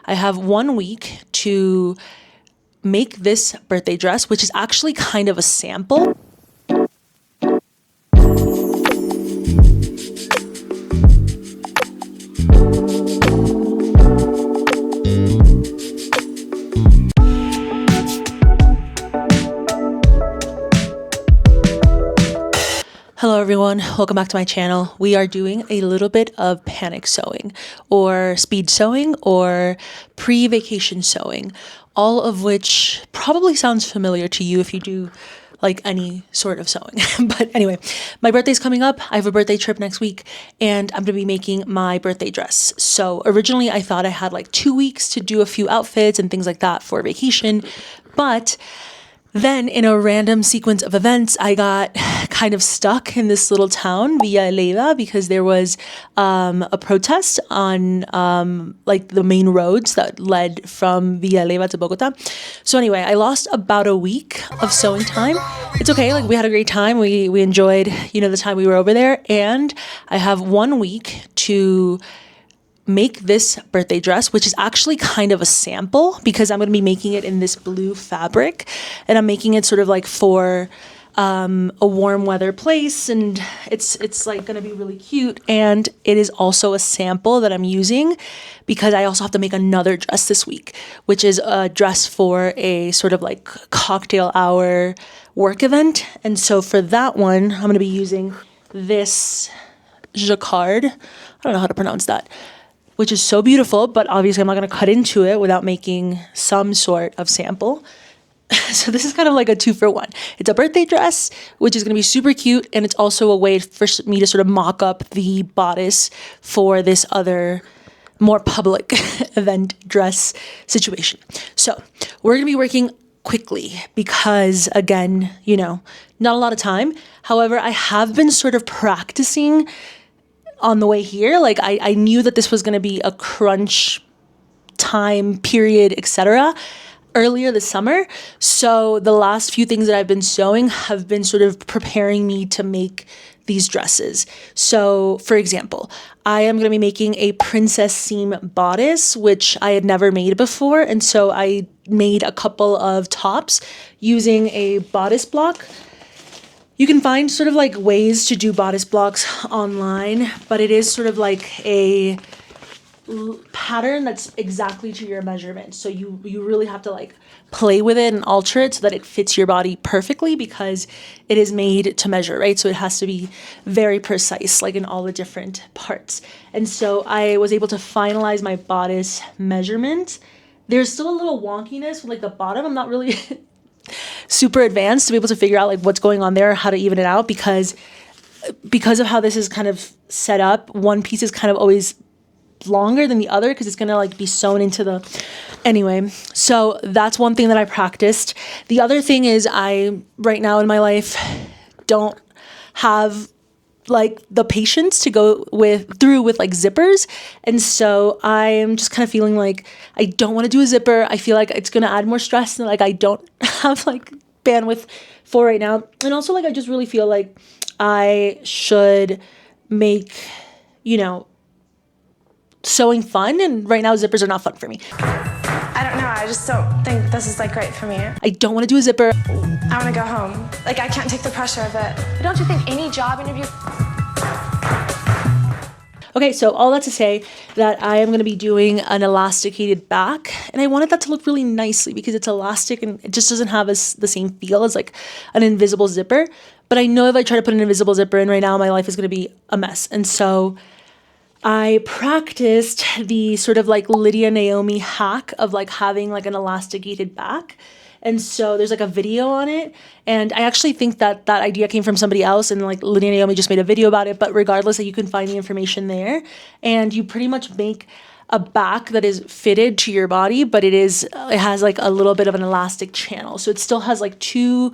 I have 1 week to make this birthday dress, which is actually kind of a sample. Hello everyone, welcome back to my channel. We are doing a little bit of panic sewing or speed sewing or pre-vacation sewing, all of which probably sounds familiar to you if you do like any sort of sewing. But anyway, my birthday's coming up. I have a birthday trip next week and I'm gonna be making my birthday dress. So originally I thought I had like 2 weeks to do a few outfits and things like that for vacation, but then in a random sequence of events, I got kind of stuck in this little town, Villaleva, because there was a protest on like the main roads that led from Villaleva to Bogota. So anyway, I lost about a week of sewing time. It's okay, like we had a great time. We enjoyed, the time we were over there. And I have 1 week to make this birthday dress, which is actually kind of a sample because I'm going to be making it in this blue fabric and I'm making it sort of like for a warm weather place, and it's like going to be really cute. And it is also a sample that I'm using because I also have to make another dress this week, which is a dress for a sort of like cocktail hour work event. And so for that one, I'm going to be using this jacquard. I don't know how to pronounce that, which is so beautiful, but obviously I'm not gonna cut into it without making some sort of sample. So this is kind of like a 2-for-1. It's a birthday dress, which is gonna be super cute, and it's also a way for me to sort of mock up the bodice for this other more public event dress situation. So we're gonna be working quickly because again, not a lot of time. However, I have been sort of practicing on the way here. Like I knew that this was going to be a crunch time period, etc. earlier this summer. So the last few things that I've been sewing have been sort of preparing me to make these dresses. So for example, I am going to be making a princess seam bodice, which I had never made before. And so I made a couple of tops using a bodice block. You can find sort of like ways to do bodice blocks online, but it is sort of like a pattern that's exactly to your measurement. So you really have to like play with it and alter it so that it fits your body perfectly because it is made to measure, right? So it has to be very precise, like in all the different parts. And so I was able to finalize my bodice measurement. There's still a little wonkiness with like the bottom. I'm not really super advanced to be able to figure out like what's going on there, how to even it out, because of how this is kind of set up, one piece is kind of always longer than the other because it's going to like be sewn into the anyway. So that's one thing that I practiced. The other thing is I right now in my life don't have like the patience to go through with like zippers. And so I'm just kind of feeling like I don't want to do a zipper. I feel like it's going to add more stress and like I don't have like bandwidth for right now. And also like I just really feel like I should make, sewing fun, and right now zippers are not fun for me. I don't know, I just don't think this is like great for me. I don't want to do a zipper. I want to go home. Like I can't take the pressure of it. But don't you think any job interview... Okay, so all that to say that I am going to be doing an elasticated back, and I wanted that to look really nicely because it's elastic and it just doesn't have the same feel as like an invisible zipper. But I know if I try to put an invisible zipper in right now, my life is going to be a mess. And so I practiced the sort of like Lydia Naomi hack of like having like an elasticated back. And so there's like a video on it. And I actually think that that idea came from somebody else, and like Lydia Naomi just made a video about it. But regardless, you can find the information there. And you pretty much make a back that is fitted to your body, but it has like a little bit of an elastic channel. So it still has like 2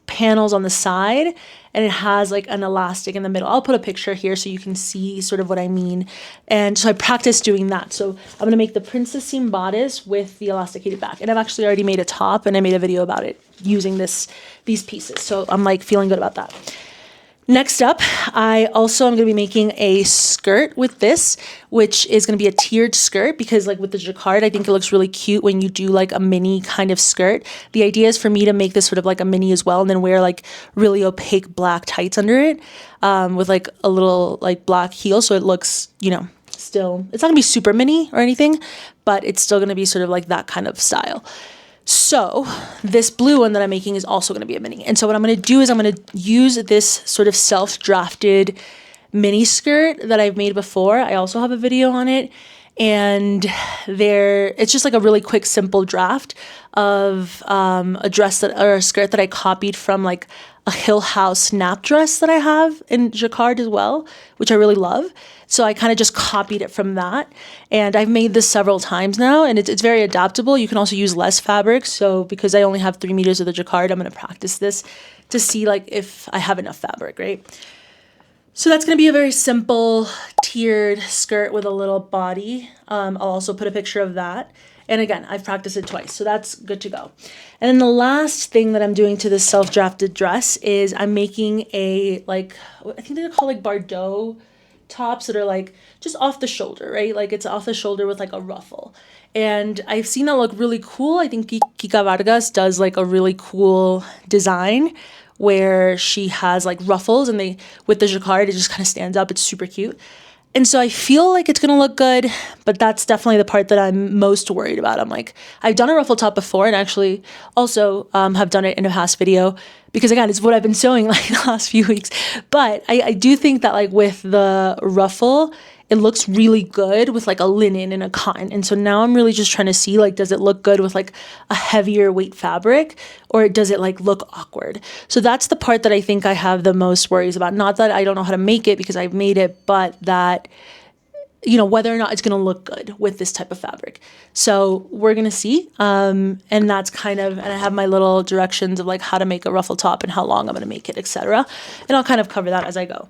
panels on the side and it has like an elastic in the middle. I'll put a picture here so you can see sort of what I mean. And so I practiced doing that. So I'm going to make the princess seam bodice with the elasticated back. And I've actually already made a top and I made a video about it using these pieces. So I'm like feeling good about that. Next up, I also am going to be making a skirt with this, which is going to be a tiered skirt because like with the jacquard, I think it looks really cute when you do like a mini kind of skirt. The idea is for me to make this sort of like a mini as well and then wear like really opaque black tights under it with like a little like black heel. So it looks, still, it's not going to be super mini or anything, but it's still going to be sort of like that kind of style. So this blue one that I'm making is also going to be a mini. And so what I'm going to do is I'm going to use this sort of self-drafted mini skirt that I've made before. I also have a video on it. And it's just like a really quick, simple draft of a dress or a skirt that I copied from like a Hill House snap dress that I have in jacquard as well, which I really love. So I kind of just copied it from that. And I've made this several times now and it's very adaptable. You can also use less fabric. So because I only have 3 meters of the jacquard, I'm going to practice this to see like if I have enough fabric, right? So that's going to be a very simple tiered skirt with a little body. I'll also put a picture of that. And again, I've practiced it twice, so that's good to go. And then the last thing that I'm doing to this self-drafted dress is I'm making a, like, I think they're called like Bardot tops that are like just off the shoulder, right? Like it's off the shoulder with like a ruffle. And I've seen that look really cool. I think Kika Vargas does like a really cool design where she has like ruffles and with the jacquard, it just kind of stands up. It's super cute. And so I feel like it's going to look good, but that's definitely the part that I'm most worried about. I'm like, I've done a ruffle top before and actually also have done it in a past video because again, it's what I've been sewing like the last few weeks. But I do think that like with the ruffle, it looks really good with like a linen and a cotton. And so now I'm really just trying to see like, does it look good with like a heavier weight fabric or does it like look awkward? So that's the part that I think I have the most worries about. Not that I don't know how to make it because I've made it, but that, whether or not it's going to look good with this type of fabric. So we're going to see. And that's kind of, and I have my little directions of like how to make a ruffle top and how long I'm going to make it, etc. And I'll kind of cover that as I go.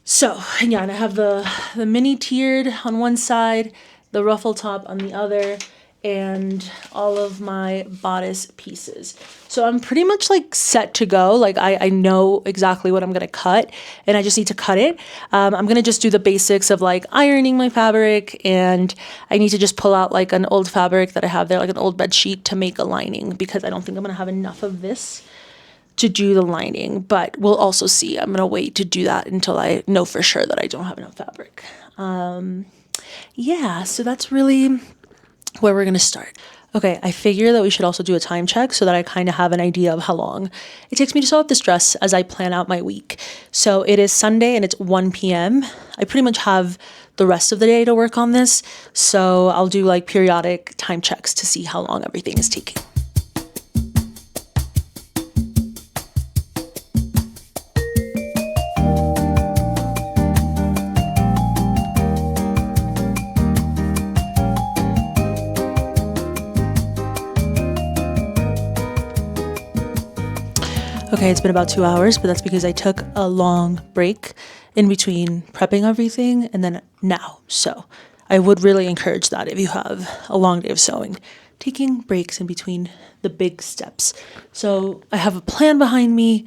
So, yeah, and I have the mini tiered on one side, the ruffle top on the other, and all of my bodice pieces. So I'm pretty much like set to go. Like I know exactly what I'm going to cut and I just need to cut it. I'm going to just do the basics of like ironing my fabric and I need to just pull out like an old fabric that I have there, like an old bed sheet to make a lining because I don't think I'm going to have enough of this to do the lining, but we'll also see. I'm gonna wait to do that until I know for sure that I don't have enough fabric. Yeah, so that's really where we're gonna start. Okay, I figure that we should also do a time check so that I kind of have an idea of how long it takes me to sew up this dress as I plan out my week. So it is Sunday and it's 1 p.m. I pretty much have the rest of the day to work on this, so I'll do like periodic time checks to see how long everything is taking. Okay, it's been about 2 hours, but that's because I took a long break in between prepping everything and then now. So I would really encourage that if you have a long day of sewing, taking breaks in between the big steps. So I have a plan behind me.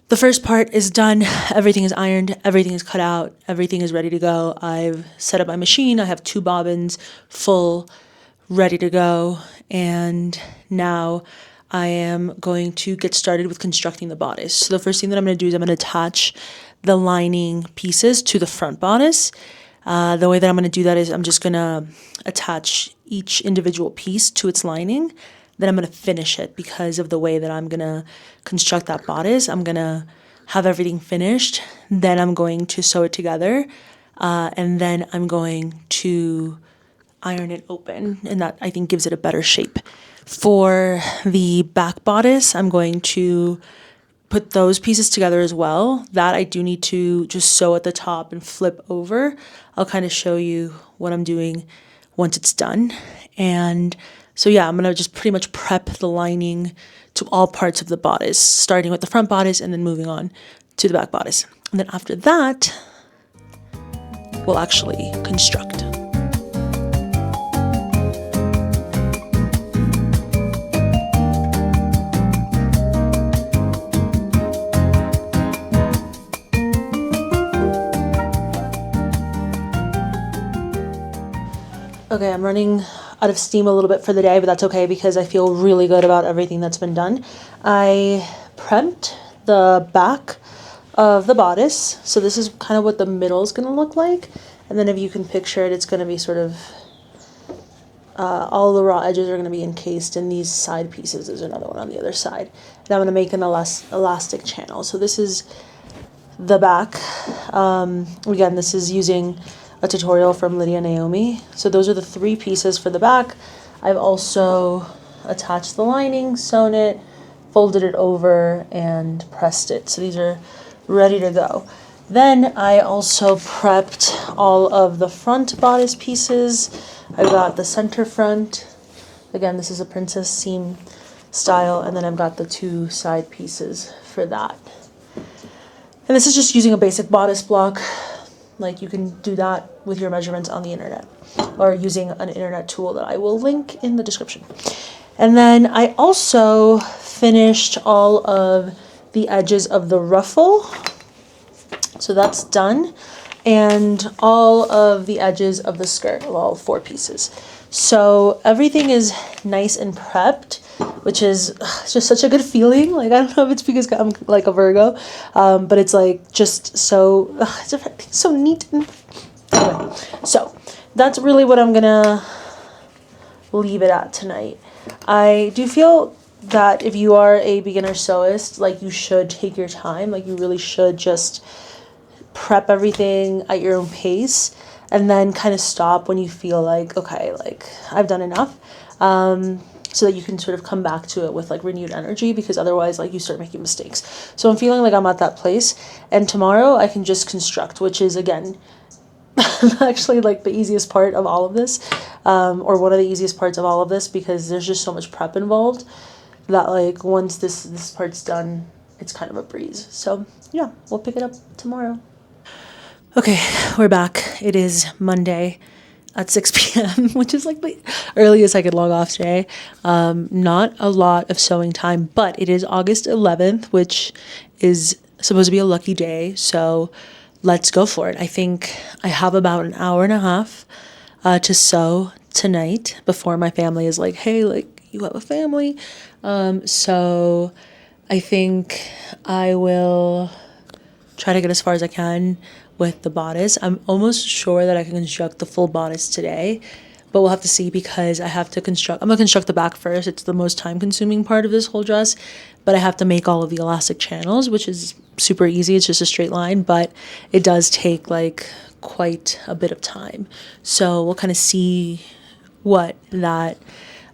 The first part is done. Everything is ironed. Everything is cut out. Everything is ready to go. I've set up my machine. I have 2 bobbins full, ready to go. And now I am going to get started with constructing the bodice. So the first thing that I'm going to do is I'm going to attach the lining pieces to the front bodice. The way that I'm going to do that is I'm just going to attach each individual piece to its lining. Then I'm going to finish it because of the way that I'm going to construct that bodice. I'm going to have everything finished. Then I'm going to sew it together. And then I'm going to iron it open. And that, I think, gives it a better shape. For the back bodice, I'm going to put those pieces together as well. That I do need to just sew at the top and flip over. I'll kind of show you what I'm doing once it's done. And so yeah, I'm going to just pretty much prep the lining to all parts of the bodice, starting with the front bodice and then moving on to the back bodice. And then after that, we'll actually construct. Okay, I'm running out of steam a little bit for the day, but that's okay because I feel really good about everything that's been done. I prepped the back of the bodice, so this is kind of what the middle is going to look like. And then if you can picture it, it's going to be sort of all the raw edges are going to be encased in these side pieces. There's another one on the other side. And I'm going to make an elastic channel. So this is the back. Again, this is using a tutorial from Lydia Naomi. So those are the 3 pieces for the back. I've also attached the lining, sewn it, folded it over, and pressed it. So these are ready to go. Then I also prepped all of the front bodice pieces. I've got the center front. Again, this is a princess seam style, and then I've got the 2 side pieces for that. And this is just using a basic bodice block. Like, you can do that with your measurements on the internet or using an internet tool that I will link in the description. And then I also finished all of the edges of the ruffle. So that's done. And all of the edges of the skirt, all 4 pieces. So everything is nice and prepped, which is just such a good feeling. Like, I don't know if it's because I'm like a Virgo, but it's like just so, it's so neat. Anyway, so that's really what I'm gonna leave it at tonight. I do feel that if you are a beginner sewist, like, you should take your time. Like, you really should just prep everything at your own pace and then kind of stop when you feel like, okay, like, I've done enough, so that you can sort of come back to it with like renewed energy, because otherwise, like, you start making mistakes. So I'm feeling like I'm at that place, and tomorrow I can just construct, which is, again, actually like the easiest part of all of this, or one of the easiest parts of all of this, because there's just so much prep involved that, like, once this part's done, it's kind of a breeze. So yeah, we'll pick it up tomorrow. Okay, we're back. It is Monday at 6 p.m., which is like the earliest I could log off today. Not a lot of sewing time, but it is August 11th, which is supposed to be a lucky day. So let's go for it. I think I have about an hour and a half to sew tonight before my family is like, hey, like, you have a family. So I think I will try to get as far as I can with the bodice. I'm almost sure that I can construct the full bodice today, but we'll have to see, because I'm gonna construct the back first. It's the most time consuming part of this whole dress, but I have to make all of the elastic channels, which is super easy. It's just a straight line, but it does take like quite a bit of time. So we'll kind of see what that,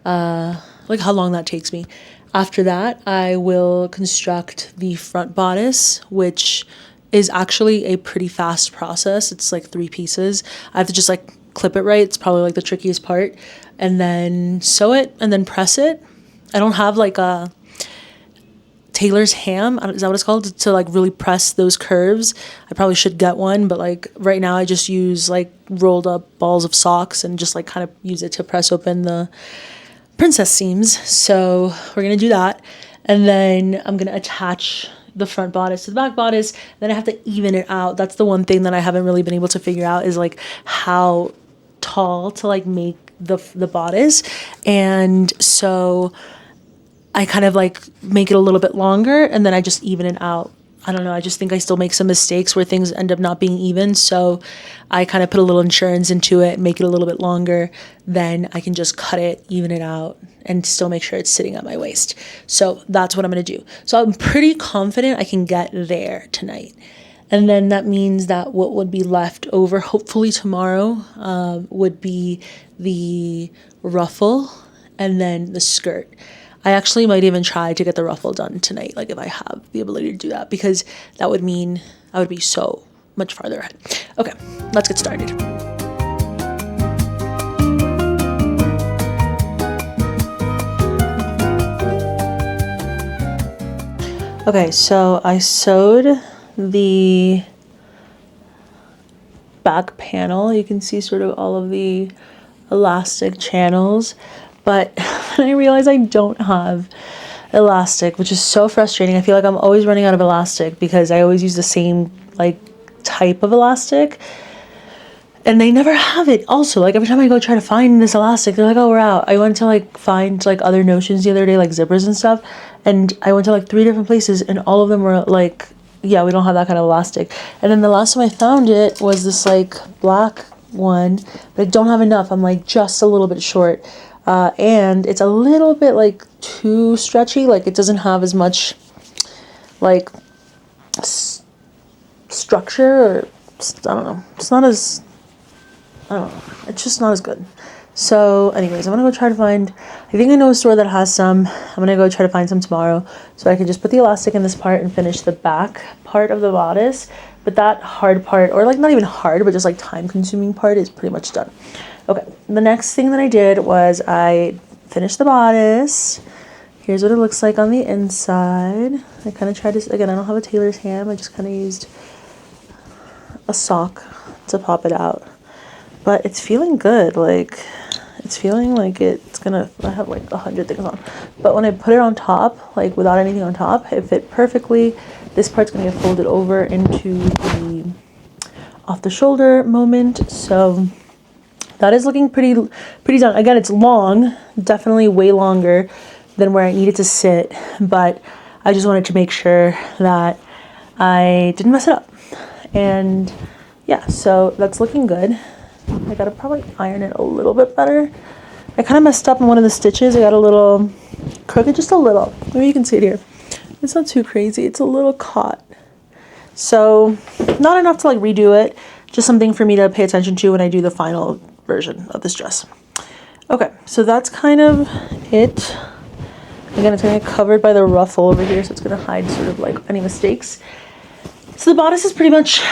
like, how long that takes me. After that, I will construct the front bodice, which is actually a pretty fast process. It's like 3 pieces. I have to just like clip it right. It's probably like the trickiest part. And then sew it and then press it. I don't have like a tailor's ham, is that what it's called, to like really press those curves. I probably should get one, but like right now I just use like rolled up balls of socks and just like kind of use it to press open the princess seams. So we're gonna do that, and then I'm gonna attach the front bodice to the back bodice. Then I have to even it out. That's the one thing that I haven't really been able to figure out, is like how tall to like make the bodice. And so I kind of like make it a little bit longer, and then I just even it out. I don't know, I just think I still make some mistakes where things end up not being even. So I kind of put a little insurance into it, make it a little bit longer. Then I can just cut it, even it out, and still make sure it's sitting at my waist. So that's what I'm going to do. So I'm pretty confident I can get there tonight. And then that means that what would be left over, hopefully tomorrow, would be the ruffle and then the skirt. I actually might even try to get the ruffle done tonight, like if I have the ability to do that, because that would mean I would be so much farther ahead. Okay, let's get started. Okay, so I sewed the back panel. You can see sort of all of the elastic channels, but I realize I don't have elastic, which is so frustrating. I feel like I'm always running out of elastic because I always use the same like type of elastic, and they never have it. Also, like every time I go try to find this elastic, they're like, oh, we're out. I went to like find like other notions the other day, like zippers and stuff, and I went to like 3 different places, and all of them were like, yeah, we don't have that kind of elastic. And then the last time I found it was this like black one, but I don't have enough. I'm like just a little bit short, and it's a little bit like too stretchy. Like it doesn't have as much like structure, or I don't know. It's not as, I don't know. It's just not as good. So anyways, I'm gonna go try to find, I think I know a store that has some. I'm gonna go try to find some tomorrow so I can just put the elastic in this part and finish the back part of the bodice. But that hard part, or like not even hard, but just like time consuming part, is pretty much done. Okay, the next thing that I did was I finished the bodice. Here's what it looks like on the inside. I kind of tried to, again, I don't have a tailor's ham. I just kind of used a sock to pop it out. But it's feeling good. Like, it's feeling like it's gonna, I have like 100 things on. But when I put it on top, like without anything on top, it fit perfectly. This part's gonna get folded over into the off the shoulder moment. So that is looking pretty done. Again, it's long, definitely way longer than where I needed to sit, but I just wanted to make sure that I didn't mess it up. And yeah, so that's looking good. I gotta probably iron it a little bit better. I kind of messed up in one of the stitches. I got a little crooked, just a little. Maybe you can see it here. It's not too crazy. It's a little caught. So not enough to like redo it. Just something for me to pay attention to when I do the final version of this dress. Okay, so that's kind of it. Again, it's going to get covered by the ruffle over here, so it's going to hide sort of like any mistakes. So the bodice is pretty much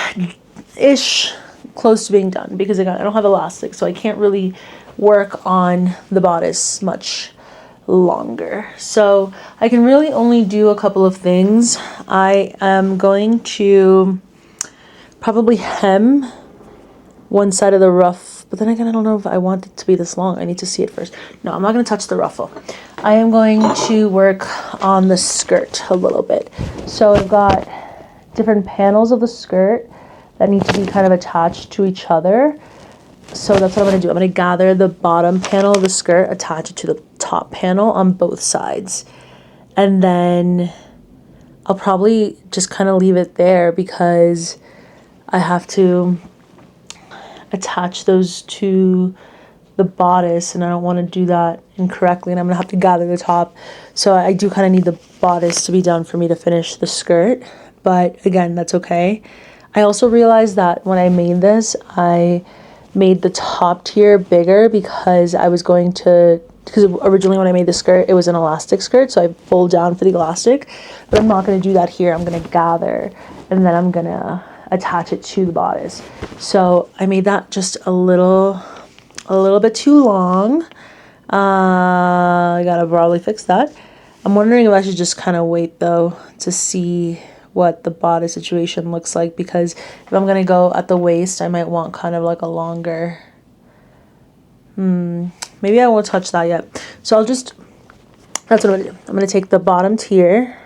ish close to being done because again, I don't have elastic, so I can't really work on the bodice much longer. So I can really only do a couple of things. I am going to probably hem one side of the ruff, but then again, I don't know if I want it to be this long. I need to see it first. No, I'm not going to touch the ruffle. I am going to work on the skirt a little bit. So I've got different panels of the skirt that need to be kind of attached to each other. So that's what I'm going to do. I'm going to gather the bottom panel of the skirt, attach it to the top panel on both sides. And then I'll probably just kind of leave it there because I have to attach those to the bodice and I don't want to do that incorrectly, and I'm gonna have to gather the top. So I do kind of need the bodice to be done for me to finish the skirt, but again, that's okay. I also realized that when I made this, I made the top tier bigger because I was going to, because originally when I made the skirt, it was an elastic skirt, so I fold down for the elastic, but I'm not going to do that here. I'm going to gather and then I'm going to attach it to the bodice. So I made that just a little bit too long. I gotta probably fix that. I'm wondering if I should just kind of wait though to see what the bodice situation looks like, because if I'm gonna go at the waist, I might want kind of like a longer, maybe I won't touch that yet. So I'll just, that's what I'm gonna do. I'm gonna take the bottom tier,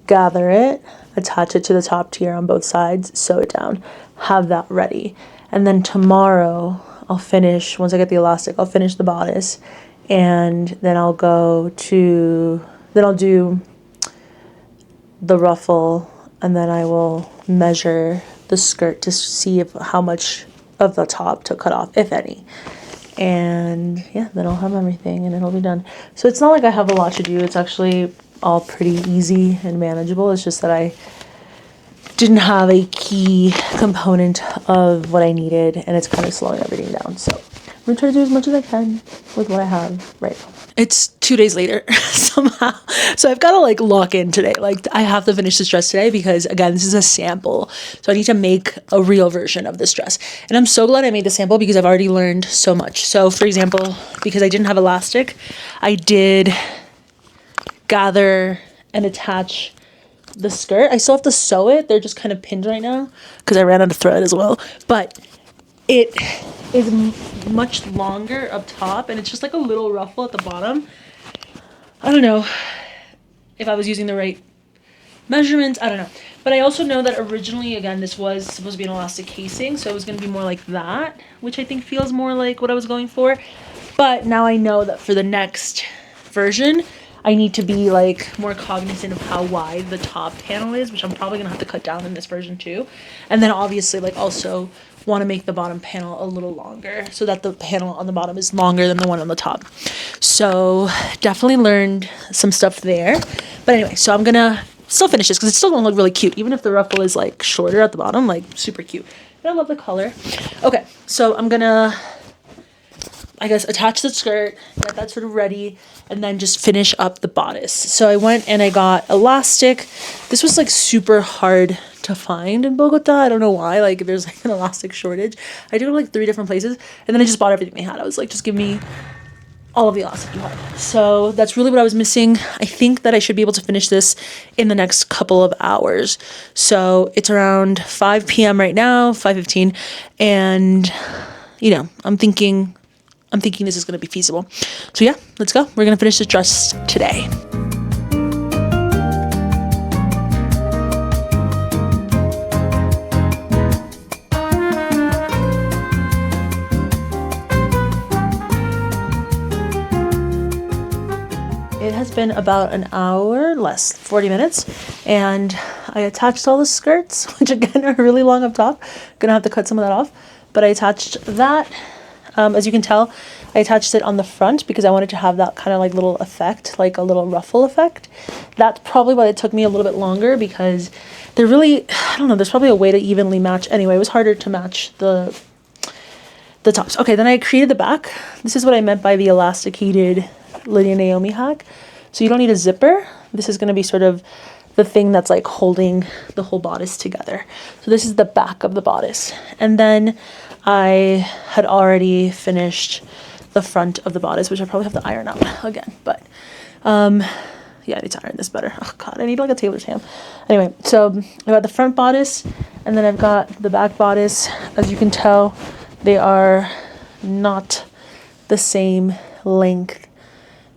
gather it, attach it to the top tier on both sides, sew it down, have that ready. And then tomorrow I'll finish, once I get the elastic, I'll finish the bodice, and then I'll go to, then I'll do the ruffle, and then I will measure the skirt to see if how much of the top to cut off, if any. And yeah, then I'll have everything and it'll be done. So it's not like I have a lot to do. It's actually all pretty easy and manageable. It's just that I didn't have a key component of what I needed, and it's kind of slowing everything down. So I'm gonna try to do as much as I can with what I have right now. It's 2 days later somehow. So I've got to like lock in today. Like I have to finish this dress today because again, this is a sample. So I need to make a real version of this dress. And I'm so glad I made the sample because I've already learned so much. So for example, because I didn't have elastic, I did gather and attach the skirt. I still have to sew it. They're just kind of pinned right now because I ran out of thread as well. But it is much longer up top and it's just like a little ruffle at the bottom. I don't know if I was using the right measurements, I don't know. But I also know that originally, again, this was supposed to be an elastic casing, so it was going to be more like that, which I think feels more like what I was going for. But now I know that for the next version, I need to be like more cognizant of how wide the top panel is, which I'm probably gonna have to cut down in this version too. And then obviously like also want to make the bottom panel a little longer so that the panel on the bottom is longer than the one on the top. So definitely learned some stuff there. But anyway, so I'm gonna still finish this because it's still gonna look really cute, even if the ruffle is like shorter at the bottom, like super cute. But I love the color. Okay, so I'm gonna, I guess, attach the skirt, get that sort of ready, and then just finish up the bodice. So I went and I got elastic. This was like super hard to find in Bogota. I don't know why. Like there's like an elastic shortage. I did it like 3 different places, and then I just bought everything they had. I was like, just give me all of the elastic you had. So that's really what I was missing. I think that I should be able to finish this in the next couple of hours. So it's around 5 p.m. right now, 5:15, and you know, I'm thinking this is going to be feasible. So yeah, let's go. We're going to finish this dress today. It has been about an hour, less, 40 minutes, and I attached all the skirts, which again are really long up top. Gonna have to cut some of that off, but I attached that. As you can tell, I attached it on the front because I wanted to have that kind of like little effect, like a little ruffle effect. That's probably why it took me a little bit longer, because they're really, I don't know, there's probably a way to evenly match. Anyway, it was harder to match the tops. Okay, then I created the back. This is what I meant by the elasticated Lydia Naomi hack. So you don't need a zipper. This is going to be sort of the thing that's like holding the whole bodice together. So this is the back of the bodice. And then I had already finished the front of the bodice, which I probably have to iron out again. But yeah, I need to iron this better. Oh God, I need like a tailor's ham. Anyway, so I got the front bodice, and then I've got the back bodice. As you can tell, they are not the same length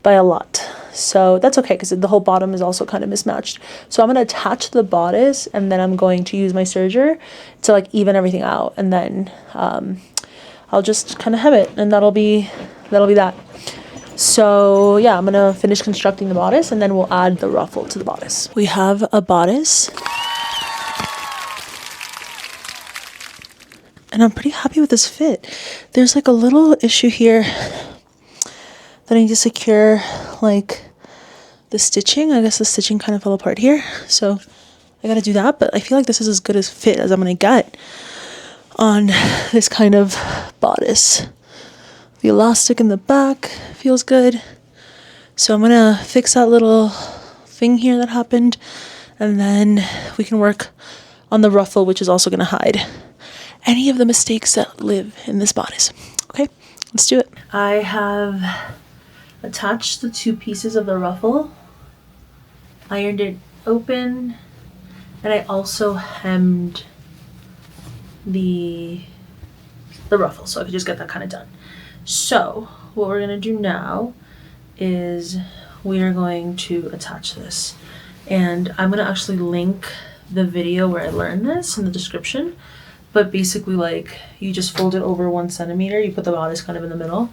by a lot. So that's okay, because the whole bottom is also kind of mismatched. So I'm going to attach the bodice, and then I'm going to use my serger to like even everything out, and then I'll just kind of hem it, and that'll be that. So yeah, I'm gonna finish constructing the bodice, and then we'll add the ruffle to the bodice. We have a bodice, and I'm pretty happy with this fit. There's like a little issue here that I need to secure, like the stitching. I guess the stitching kind of fell apart here, so I gotta do that. But I feel like this is as good as fit as I'm gonna get on this kind of bodice. The elastic in the back feels good, so I'm gonna fix that little thing here that happened, and then we can work on the ruffle, which is also gonna hide any of the mistakes that live in this bodice. Okay, let's do it. I have attached the 2 pieces of the ruffle, ironed it open, and I also hemmed the ruffle, so I could just get that kind of done. So what we're gonna do now is we are going to attach this, and I'm gonna actually link the video where I learned this in the description. But basically, like, you just fold it over 1 centimeter, you put the bodice kind of in the middle,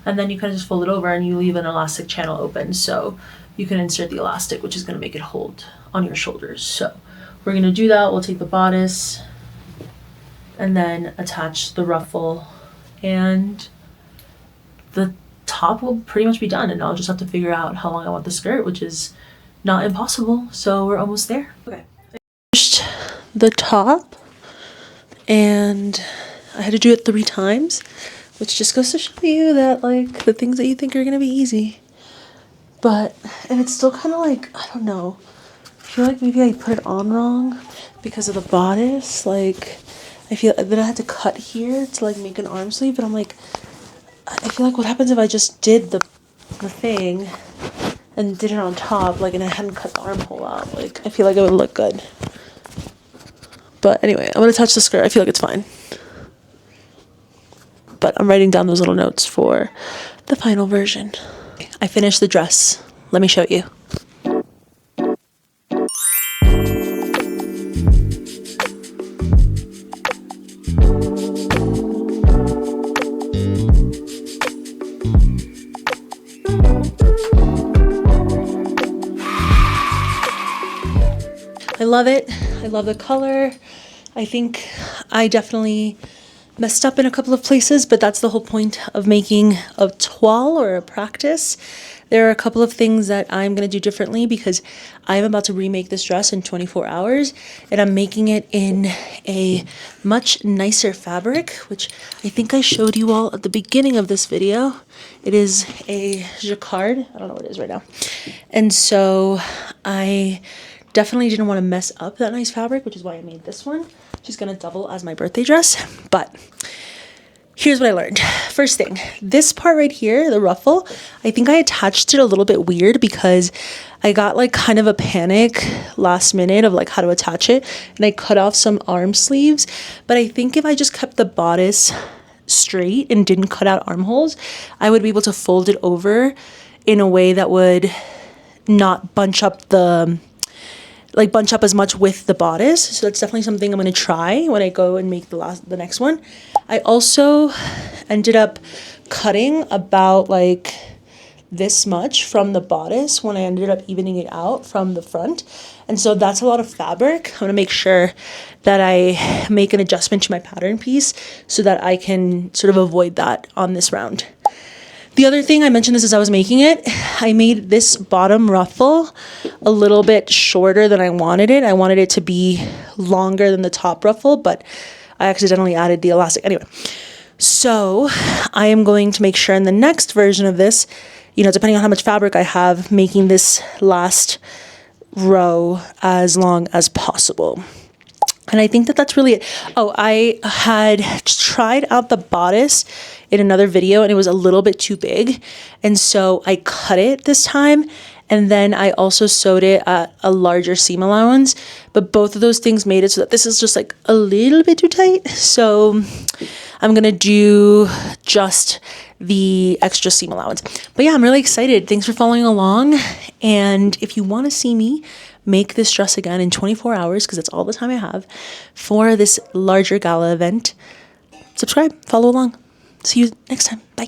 and then you kind of just fold it over and you leave an elastic channel open, so you can insert the elastic, which is going to make it hold on your shoulders. So we're going to do that. We'll take the bodice and then attach the ruffle, and the top will pretty much be done, and I'll just have to figure out how long I want the skirt, which is not impossible. So we're almost there. Okay, I finished the top, and I had to do it 3 times, which just goes to show you that like the things that you think are gonna be easy, and it's still kind of like, I don't know, I feel like maybe I put it on wrong because of the bodice. Like I feel that I had to cut here to like make an arm sleeve, but I'm like, I feel like what happens if I just did the thing and did it on top, like, and I hadn't cut the armhole out, like I feel like it would look good. But anyway, I'm gonna touch the skirt. I feel like it's fine, but I'm writing down those little notes for the final version. I finished the dress. Let me show you. I love it. I love the color. I think I definitely messed up in a couple of places, but that's the whole point of making a toile or a practice. There are a couple of things that I'm going to do differently because I'm about to remake this dress in 24 hours and I'm making it in a much nicer fabric, which I think I showed you all at the beginning of this video. It is a jacquard. I don't know what it is right now. And so I definitely didn't want to mess up that nice fabric, which is why I made this one. She's gonna double as my birthday dress, but here's what I learned. First thing, this part right here, the ruffle, I think I attached it a little bit weird because I got like kind of a panic last minute of like how to attach it, and I cut off some arm sleeves. But I think if I just kept the bodice straight and didn't cut out armholes, I would be able to fold it over in a way that would not bunch up as much with the bodice. So that's definitely something I'm going to try when I go and make the next one. I also ended up cutting about like this much from the bodice when I ended up evening it out from the front. And so that's a lot of fabric. I'm going to make sure that I make an adjustment to my pattern piece so that I can sort of avoid that on this round. The other thing, I mentioned this as I was making it, I made this bottom ruffle a little bit shorter than I wanted it. I wanted it to be longer than the top ruffle, but I accidentally added the elastic. Anyway, so I am going to make sure in the next version of this, depending on how much fabric I have, making this last row as long as possible. And I think that that's really it. Oh, I had tried out the bodice in another video and it was a little bit too big. And so I cut it this time. And then I also sewed it at a larger seam allowance. But both of those things made it so that this is just like a little bit too tight. So I'm going to do just the extra seam allowance. But yeah, I'm really excited. Thanks for following along. And if you want to see me make this dress again in 24 hours, because that's all the time I have for this larger gala event, subscribe, follow along. See you next time. Bye.